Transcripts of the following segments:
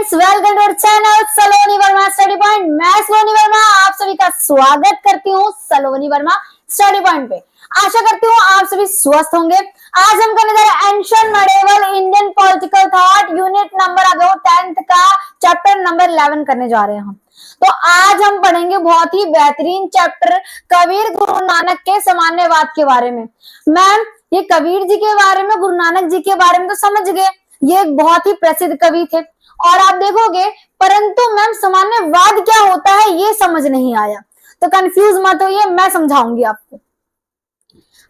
Friends, welcome to our channel Saloni Verma study point. मैं सलोनी वर्मा आप सभी का स्वागत करती हूँ सलोनी वर्मा स्टडी पॉइंट पे। आशा करती हूँ आप सभी स्वस्थ होंगे। आज हम करने जा रहे हैं ancient medieval Indian political thought unit number आ गया 10th का चैप्टर नंबर 11 करने जा रहे हैं हम। तो आज हम पढ़ेंगे बहुत ही बेहतरीन चैप्टर कबीर गुरु नानक के सामान्यवाद के बारे में। मैम, ये कबीर जी के बारे में, गुरु नानक जी के बारे में तो समझ गए, ये एक बहुत ही प्रसिद्ध कवि थे और आप देखोगे, परंतु मैम सामान्यवाद क्या होता है ये समझ नहीं आया। तो कंफ्यूज मत होइए, मैं समझाऊंगी आपको।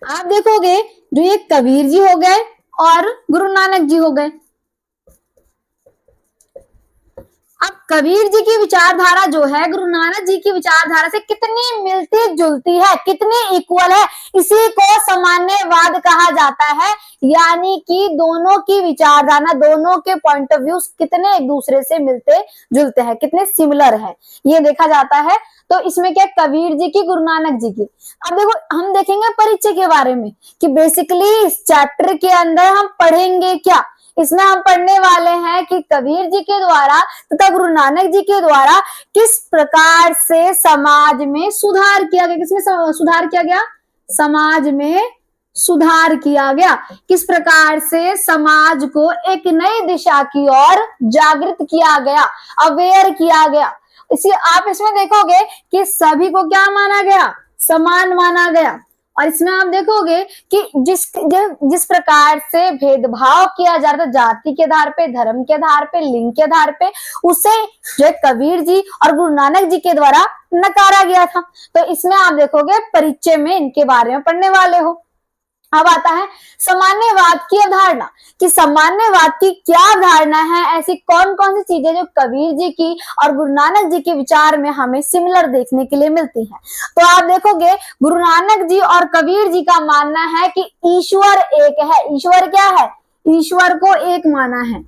आप देखोगे जो ये कबीर जी हो गए और गुरु नानक जी हो गए। अब कबीर जी की विचारधारा जो है गुरु नानक जी की विचारधारा से कितनी मिलती जुलती है, कितनी इक्वल है, इसी को सामान्यवाद कहा जाता है। यानी कि दोनों की विचारधारा, दोनों के पॉइंट ऑफ व्यू कितने एक दूसरे से मिलते जुलते हैं, कितने सिमिलर है, ये देखा जाता है। तो इसमें क्या कबीर जी की, गुरु नानक जी की। अब देखो, हम देखेंगे परिचय के बारे में कि बेसिकली इस चैप्टर के अंदर हम पढ़ेंगे क्या। इसमें हम पढ़ने वाले हैं कि कबीर जी के द्वारा तथा गुरु नानक जी के द्वारा किस प्रकार से समाज में सुधार किया गया। किसमें सुधार किया गया? समाज में सुधार किया गया। किस प्रकार से समाज को एक नई दिशा की ओर जागृत किया गया, अवेयर किया गया। इसी आप इसमें देखोगे कि सभी को क्या माना गया? समान माना गया। और इसमें आप देखोगे कि जिस प्रकार से भेदभाव किया जा रहा था जाति के आधार पे, धर्म के आधार पे, लिंग के आधार पे, उसे जो कबीर जी और गुरु नानक जी के द्वारा नकारा गया था। तो इसमें आप देखोगे परिचय में इनके बारे में पढ़ने वाले हो। अब आता है सामान्यवाद की अवधारणा कि सामान्यवाद की क्या अवधारणा है, ऐसी कौन कौन सी चीजें जो कबीर जी की और गुरु नानक जी के विचार में हमें सिमिलर देखने के लिए मिलती हैं। तो आप देखोगे गुरु नानक जी और कबीर जी का मानना है कि ईश्वर एक है। ईश्वर क्या है? ईश्वर को एक माना है।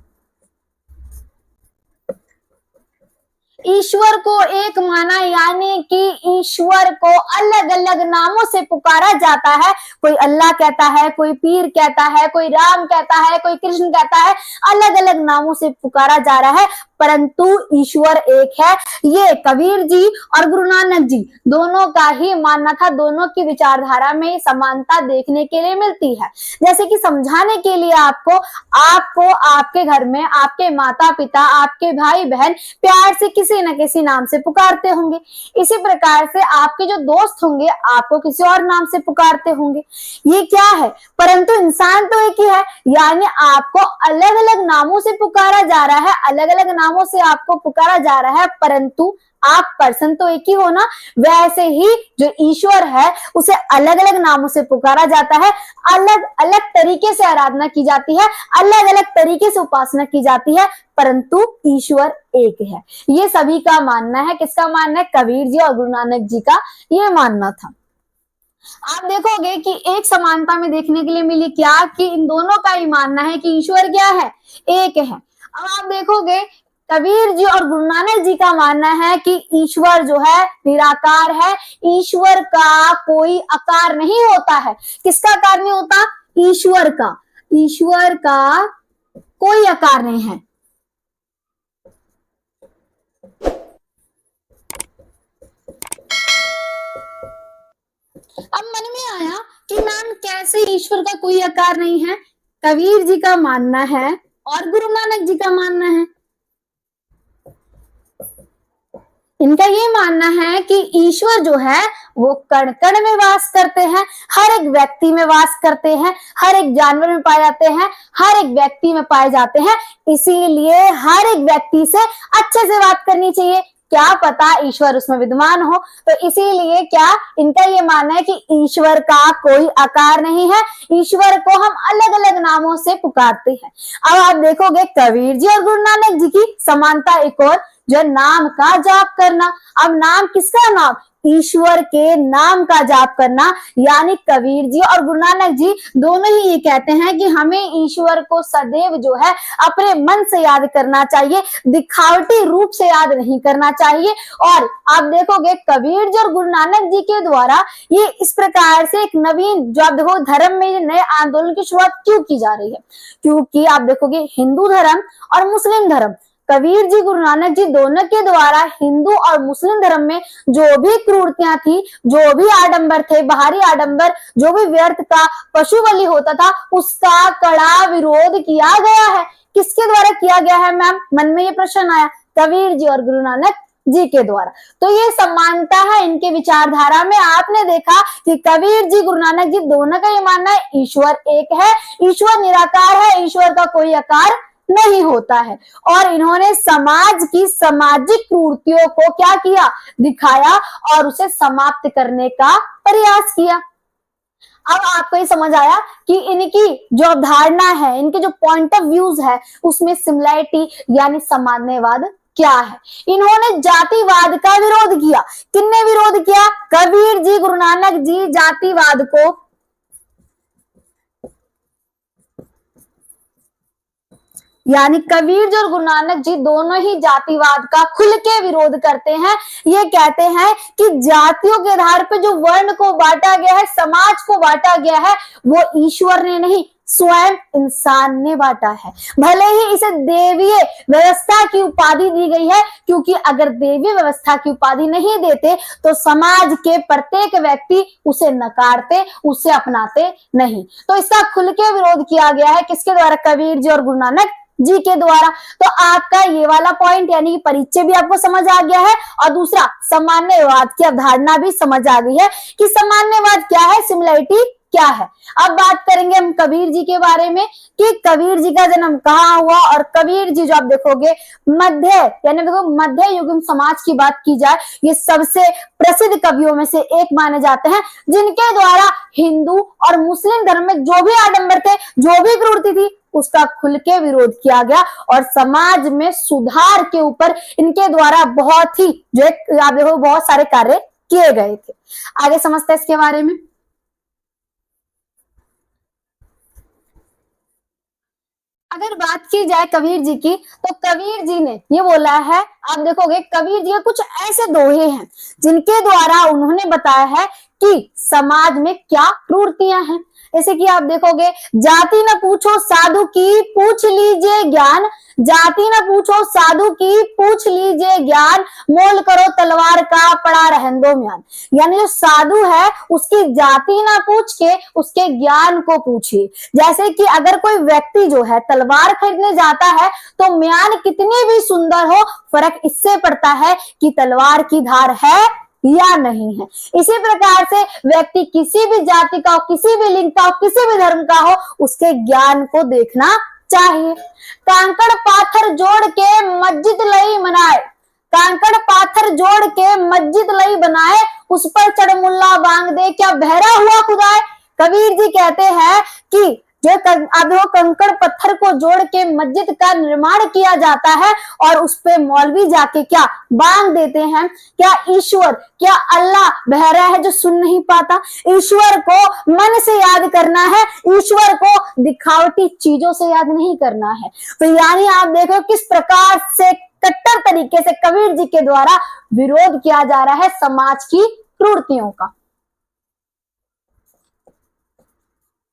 ईश्वर को एक माना, यानी कि ईश्वर को अलग अलग नामों से पुकारा जाता है। कोई अल्लाह कहता है, कोई पीर कहता है, कोई राम कहता है, कोई कृष्ण कहता है, अलग अलग नामों से पुकारा जा रहा है, परंतु ईश्वर एक है। ये कबीर जी और गुरु नानक जी दोनों का ही मानना था। दोनों की विचारधारा में समानता देखने के लिए मिलती है। जैसे कि समझाने के लिए आपको आपके घर में आपके माता पिता, आपके भाई बहन प्यार से किसी न किसी नाम से पुकारते होंगे। इसी प्रकार से आपके जो दोस्त होंगे आपको किसी और नाम से पुकारते होंगे। ये क्या है? परंतु इंसान तो एक ही है, यानी आपको अलग अलग नामों से पुकारा जा रहा है, अलग अलग नामों से आपको पुकारा जा रहा है, परंतु आप पर्सन तो एक ही हो ना। वैसे ही जो ईश्वर है उसे अलग अलग नामों से पुकारा जाता है, अलग अलग तरीके से आराधना की जाती है, अलग अलग तरीके से उपासना की जाती है, परंतु ईश्वर एक है। ये सभी का मानना है। किसका मानना है? कबीर जी और गुरु नानक जी का ये मानना था। आप देखोगे कि एक समानता में देखने के लिए मिली क्या, कि इन दोनों का ही मानना है कि ईश्वर क्या है? एक है। अब आप देखोगे कबीर जी और गुरु नानक जी का मानना है कि ईश्वर जो है निराकार है। ईश्वर का कोई आकार नहीं होता है। किसका आकार नहीं होता? ईश्वर का। ईश्वर का कोई आकार नहीं है। अब मन में आया कि मैम कैसे ईश्वर का कोई आकार नहीं है? कबीर जी का मानना है और गुरु नानक जी का मानना है। इनका ये मानना है कि ईश्वर जो है वो कण कण में वास करते हैं, हर एक व्यक्ति में वास करते हैं, हर एक जानवर में पाए जाते हैं, हर एक व्यक्ति में पाए जाते हैं। इसीलिए हर एक व्यक्ति से अच्छे से बात करनी चाहिए। क्या पता ईश्वर उसमें विद्यमान हो। तो इसीलिए क्या इनका ये मानना है कि ईश्वर का कोई आकार नहीं है, ईश्वर को हम अलग अलग नामों से पुकारते हैं। अब आप देखोगे कबीर जी और गुरु नानक जी की समानता एक और, जो नाम का जाप करना। अब नाम किसका? नाम ईश्वर के नाम का जाप करना। यानी कबीर जी और गुरु नानक जी दोनों ही ये कहते हैं कि हमें ईश्वर को सदैव जो है अपने मन से याद करना चाहिए, दिखावटी रूप से याद नहीं करना चाहिए। और आप देखोगे कबीर जी और गुरु नानक जी के द्वारा ये इस प्रकार से एक नवीन, जो आप देखो धर्म में नए आंदोलन की शुरुआत क्यों की जा रही है? क्योंकि आप देखोगे हिंदू धर्म और मुस्लिम धर्म कबीर जी, गुरु नानक जी दोनों के द्वारा हिंदू और मुस्लिम धर्म में जो भी क्रूरतियां थी, जो भी आडंबर थे, बाहरी आडंबर, जो भी व्यर्थ का पशु बलि होता था, उसका कड़ा विरोध किया गया है। किसके द्वारा किया गया है मैम? मन में ये प्रश्न आया। कबीर जी और गुरु नानक जी के द्वारा। तो ये समानता है इनके विचारधारा में। आपने देखा कि कबीर जी, गुरु नानक जी दोनों का ये मानना है ईश्वर एक है, ईश्वर निराकार है, ईश्वर का कोई आकार नहीं होता है। और इन्होंने समाज की सामाजिक क्रूरतियों को क्या किया? दिखाया और उसे समाप्त करने का प्रयास किया। अब आपको ये समझ आया कि इनकी जो अवधारणा है, इनके जो पॉइंट ऑफ व्यूज है, उसमें सिमिलैरिटी यानी सामान्यवाद क्या है। इन्होंने जातिवाद का विरोध किया। किसने विरोध किया? कबीर जी, गुरु नानक जी जातिवाद को यानी कबीर जी और गुरु नानक जी दोनों ही जातिवाद का खुल के विरोध करते हैं। ये कहते हैं कि जातियों के आधार पर जो वर्ण को बांटा गया है, समाज को बांटा गया है, वो ईश्वर ने नहीं, स्वयं इंसान ने बांटा है। भले ही इसे देवीय व्यवस्था की उपाधि दी गई है, क्योंकि अगर देवीय व्यवस्था की उपाधि नहीं देते तो समाज के प्रत्येक व्यक्ति उसे नकारते, उसे अपनाते नहीं। तो इसका खुल के विरोध किया गया है। किसके द्वारा? कबीर जी और गुरु नानक जी के द्वारा। तो आपका ये वाला पॉइंट यानी कि परिचय भी आपको समझ आ गया है, और दूसरा सामान्यवाद की अवधारणा भी समझ आ गई है कि सामान्यवाद क्या है, सिमिलैरिटी क्या है। अब बात करेंगे हम कबीर जी के बारे में कि कबीर जी का जन्म कहाँ हुआ। और कबीर जी जो आप देखोगे मध्य यानी देखो मध्य युगीन समाज की बात की जाए, ये सबसे प्रसिद्ध कवियों में से एक माने जाते हैं, जिनके द्वारा हिंदू और मुस्लिम धर्म में जो भी आडंबर थे, जो भी क्रूरती थी, उसका खुल के विरोध किया गया और समाज में सुधार के ऊपर इनके द्वारा बहुत ही जो आप देखो बहुत सारे कार्य किए गए थे। आगे समझते हैं इसके बारे में। अगर बात की जाए कबीर जी की, तो कबीर जी ने ये बोला है, आप देखोगे कबीर जी के कुछ ऐसे दोहे हैं जिनके द्वारा उन्होंने बताया है कि समाज में क्या क्रूरतियां हैं। जैसे कि आप देखोगे, जाति न पूछो साधु की पूछ लीजिए ज्ञान, जाति न पूछो साधु की पूछ लीजिए ज्ञान, मोल करो तलवार का पड़ा रहन दो म्यान। यानी जो साधु है उसकी जाति ना पूछ के उसके ज्ञान को पूछिए। जैसे कि अगर कोई व्यक्ति जो है तलवार खरीदने जाता है तो म्यान कितनी भी सुंदर हो, फर्क इससे पड़ता है कि तलवार की धार है या नहीं है। इसी प्रकार से व्यक्ति किसी भी जाति का हो, किसी भी लिंग का हो, किसी भी धर्म का हो, उसके ज्ञान को देखना चाहिए। कांकड़ पाथर जोड़ के मस्जिद लई बनाए, कांकड़ पाथर जोड़ के मस्जिद लई बनाए, उस पर चढ़ मुल्ला बांग दे क्या बहरा हुआ खुदाए। कबीर जी कहते हैं कि जो अब कंकड़ पत्थर को जोड़ के मस्जिद का निर्माण किया जाता है और उस पे मौलवी जाके क्या बांध देते हैं। क्या ईश्वर, क्या अल्लाह बहरा है जो सुन नहीं पाता? ईश्वर को मन से याद करना है, ईश्वर को दिखावटी चीजों से याद नहीं करना है। तो यानी आप देखो किस प्रकार से कट्टर तरीके से कबीर जी के द्वारा विरोध किया जा रहा है समाज की क्रूरतियों का।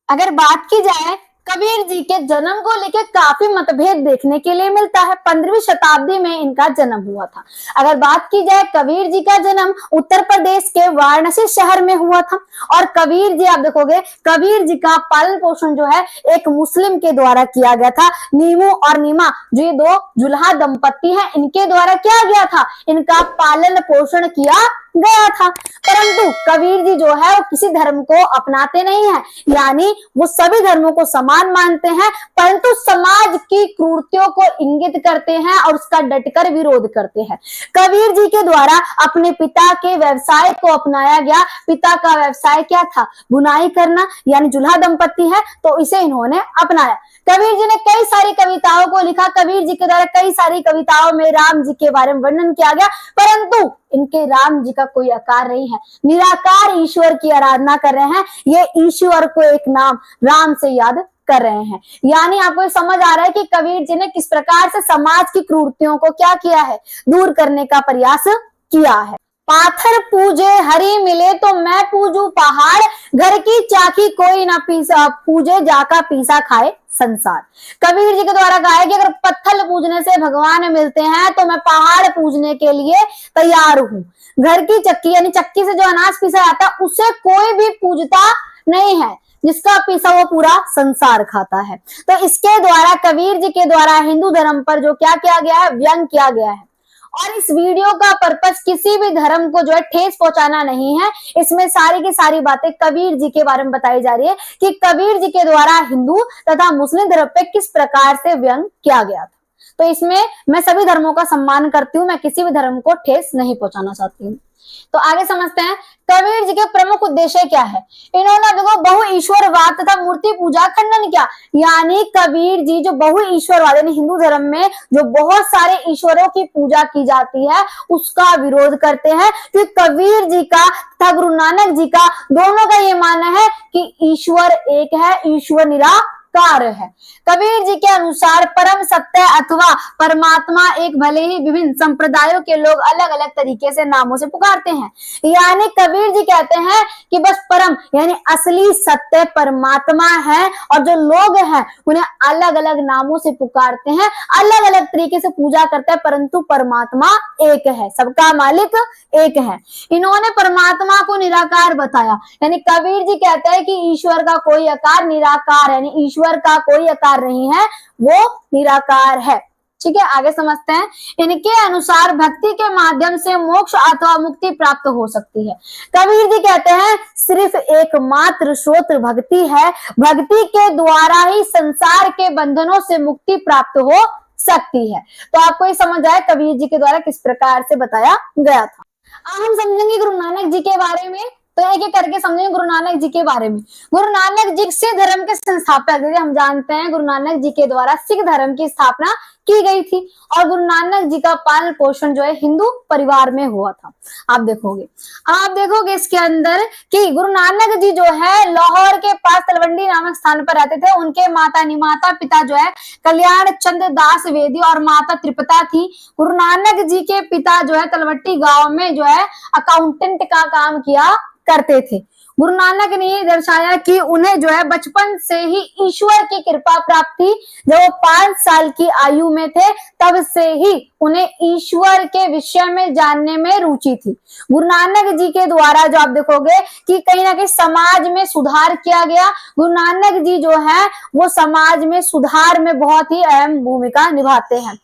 अगर बात की जाए कबीर जी के जन्म को लेकर काफी मतभेद देखने के लिए मिलता है। 15वीं शताब्दी में इनका जन्म हुआ था। अगर बात की जाए कबीर जी का जन्म उत्तर प्रदेश के वाराणसी शहर में हुआ था। और कबीर जी आप देखोगे कबीर जी का पालन पोषण जो है एक मुस्लिम के द्वारा किया गया था। नीमू और नीमा जो ये दो जुल्हा दंपत्ति हैं, इनके द्वारा किया गया था, इनका पालन पोषण किया गया था। परंतु कबीर जी जो है वो किसी धर्म को अपनाते नहीं है, यानी वो सभी धर्मों को समान मानते हैं, परंतु समाज की क्रूरतियों को इंगित करते हैं और उसका डटकर विरोध करते हैं। कबीर जी के द्वारा अपने पिता के व्यवसाय को अपनाया गया। पिता का व्यवसाय क्या था? बुनाई करना, यानी जुल्हा दंपत्ति है तो इसे इन्होंने अपनाया। कबीर जी ने कई सारी कविताओं को लिखा। कबीर जी के द्वारा कई सारी कविताओं में राम जी के बारे में वर्णन किया गया, परंतु इनके राम जी का कोई आकार नहीं है, निराकार ईश्वर की आराधना कर रहे हैं। ये ईश्वर को एक नाम राम से याद कर रहे हैं। यानी आपको समझ आ रहा है कि कबीर जी ने किस प्रकार से समाज की क्रूरतियों को क्या किया है, दूर करने का प्रयास किया है। पाथर पूजे हरि मिले तो मैं पूजू पहाड़, घर की चाकी कोई ना पीसा पूजे जाका पीसा खाए संसार। कबीर जी के द्वारा कहा है कि अगर पत्थर पूजने से भगवान मिलते हैं तो मैं पहाड़ पूजने के लिए तैयार हूं। घर की चक्की यानी चक्की से जो अनाज पीसा जाता है उसे कोई भी पूजता नहीं है, जिसका पीसा वो पूरा संसार खाता है। तो इसके द्वारा कबीर जी के द्वारा हिंदू धर्म पर जो क्या किया गया है, व्यंग किया गया है। और इस वीडियो का पर्पस किसी भी धर्म को जो है ठेस पहुंचाना नहीं है। इसमें सारी की सारी बातें कबीर जी के बारे में बताई जा रही है कि कबीर जी के द्वारा हिंदू तथा मुस्लिम धर्म पे किस प्रकार से व्यंग किया गया था। तो इसमें मैं सभी धर्मों का सम्मान करती हूँ, मैं किसी भी धर्म को ठेस नहीं पहुंचाना चाहती हूँ। तो आगे समझते हैं कबीर जी के प्रमुख उद्देश्य क्या है। इन्होंने देखो बहु ईश्वरवाद तथा मूर्ति पूजा खंडन किया, यानी कबीर जी जो बहु ईश्वरवाद यानी हिंदू धर्म में जो बहुत सारे ईश्वरों की पूजा की जाती है उसका विरोध करते हैं। क्योंकि कबीर जी का तथा गुरु नानक जी का दोनों का ये मानना है कि ईश्वर एक है, ईश्वर निराकार है। कबीर जी के अनुसार परम सत्य अथवा परमात्मा एक भले ही विभिन्न संप्रदायों के लोग अलग अलग तरीके से नामों से पुकारते हैं। यानी कबीर जी कहते हैं कि बस परम यानी असली सत्य परमात्मा है और जो लोग हैं उन्हें अलग अलग नामों से पुकारते हैं, अलग अलग तरीके से पूजा करते हैं, परंतु परमात्मा एक है, सबका मालिक एक है। इन्होंने परमात्मा को निराकार बताया, यानी कबीर जी कहते हैं कि ईश्वर का कोई आकार निराकार है, यानी ईश्वर का कोई आकार नहीं है, वो निराकार है। ठीक है, आगे समझते हैं। इनके अनुसार भक्ति के माध्यम से मोक्ष अथवा मुक्ति प्राप्त हो सकती है। कबीर जी कहते हैं सिर्फ एकमात्र स्रोत भक्ति है, भक्ति के द्वारा ही संसार के बंधनों से मुक्ति प्राप्त हो सकती है। तो आपको ये समझ आया कबीर जी के द्वारा किस प्रकार से बताया गया था। अब हम समझेंगे गुरु नानक जी के बारे में, तो एक एक करके समझेंगे गुरु नानक जी के बारे में। गुरु नानक जी सिख धर्म के संस्थापक, हम जानते हैं गुरु नानक जी के द्वारा सिख धर्म की स्थापना की गई थी और गुरु नानक जी का पालन पोषण जो है हिंदू परिवार में हुआ था। आप देखोगे इसके अंदर कि गुरु नानक जी जो है लाहौर के पास तलवंडी नामक स्थान पर रहते थे। उनके माता पिता जो है कल्याण चंद्र दास वेदी और माता त्रिपता थी। गुरु नानक जी के पिता जो है तलवट्टी गांव में जो है अकाउंटेंट का काम किया करते थे। गुरु नानक ने ये दर्शाया कि उन्हें जो है बचपन से ही ईश्वर की कृपा प्राप्त थी। जब वो 5 साल की आयु में थे तब से ही उन्हें ईश्वर के विषय में जानने में रुचि थी। गुरु नानक जी के द्वारा जो आप देखोगे कि कहीं ना कहीं समाज में सुधार किया गया। गुरु नानक जी जो है वो समाज में सुधार में बहुत ही अहम भूमिका निभाते हैं।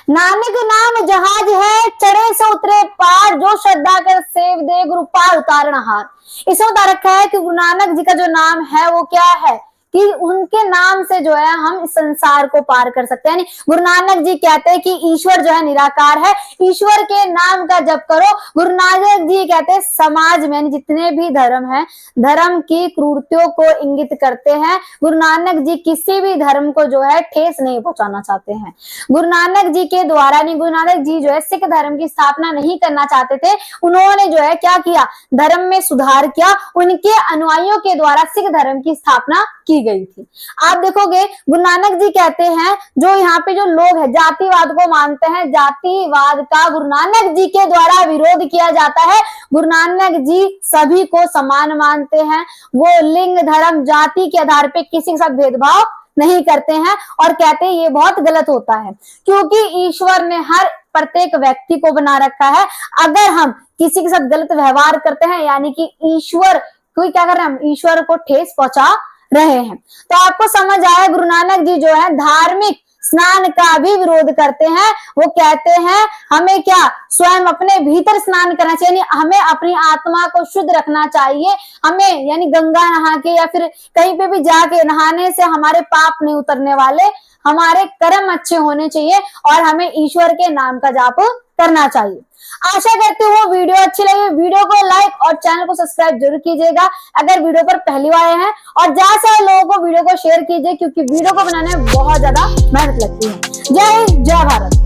नानक नाम जहाज है चढ़े से उतरे पार, जो श्रद्धा कर सेव दे गुरु पार उतारण हार। इसमें बता रखा है कि गुरु नानक जी का जो नाम है वो क्या है कि उनके नाम से जो है हम इस संसार को पार कर सकते हैं। गुरु नानक जी कहते हैं कि ईश्वर जो है निराकार है, ईश्वर के नाम का जप करो। गुरु नानक जी कहते हैं समाज में जितने भी धर्म हैं धर्म की क्रूरतियों को इंगित करते हैं। गुरु नानक जी किसी भी धर्म को जो है ठेस नहीं पहुंचाना चाहते हैं। गुरु नानक जी के द्वारा गुरु नानक जी जो है सिख धर्म की स्थापना नहीं करना चाहते थे। उन्होंने जो है क्या किया, धर्म में सुधार किया। उनके अनुयायियों के द्वारा सिख धर्म की स्थापना की गई थी। आप देखोगे गुरु नानक जी कहते हैं जो यहाँ पे जो लोग हैं जातिवाद को मानते हैं, जातिवाद का गुरु नानक जी के द्वारा विरोध किया जाता है। गुरु नानक जी सभी को समान मानते हैं। वो लिंग धर्म जाति के आधार पे किसी के साथ भेदभाव नहीं करते हैं और कहते हैं ये बहुत गलत होता है क्योंकि ईश्वर ने हर प्रत्येक व्यक्ति को बना रखा है। अगर हम किसी के साथ गलत व्यवहार करते हैं यानी कि ईश्वर कोई क्या कर रहे हैं, हम ईश्वर को ठेस पहुंचा रहे हैं। तो आपको समझ आया गुरु नानक जी जो है धार्मिक स्नान का भी विरोध करते हैं। वो कहते हैं हमें क्या स्वयं अपने भीतर स्नान करना चाहिए, हमें अपनी आत्मा को शुद्ध रखना चाहिए। हमें यानी गंगा नहा के या फिर कहीं पे भी जाके नहाने से हमारे पाप नहीं उतरने वाले, हमारे कर्म अच्छे होने चाहिए और हमें ईश्वर के नाम का जाप करना चाहिए। आशा करती हूँ वीडियो अच्छी लगी। वीडियो को लाइक और चैनल को सब्सक्राइब जरूर कीजिएगा अगर वीडियो पर पहली बार आए हैं और ज्यादा से लोगों को वीडियो को शेयर कीजिए क्योंकि वीडियो को बनाने में बहुत ज्यादा मेहनत लगती है। जय हिंद, जय भारत।